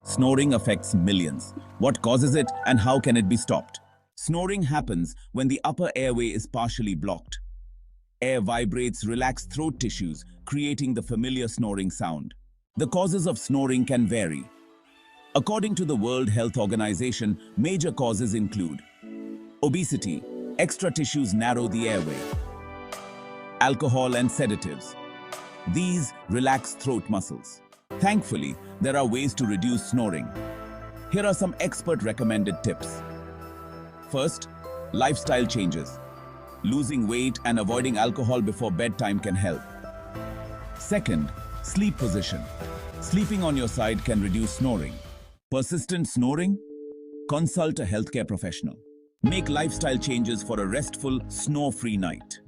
Snoring affects millions. What causes it and how can it be stopped? Snoring happens when the upper airway is partially blocked. Air vibrates relaxed throat tissues, creating the familiar snoring sound. The causes of snoring can vary. According to the World Health Organization, major causes include obesity, extra tissues narrow the airway, alcohol and sedatives. These relax throat muscles. Thankfully, there are ways to reduce snoring. Here are some expert-recommended tips. First, lifestyle changes. Losing weight and avoiding alcohol before bedtime can help. Second, sleep position. Sleeping on your side can reduce snoring. Persistent snoring? Consult a healthcare professional. Make lifestyle changes for a restful, snore-free night.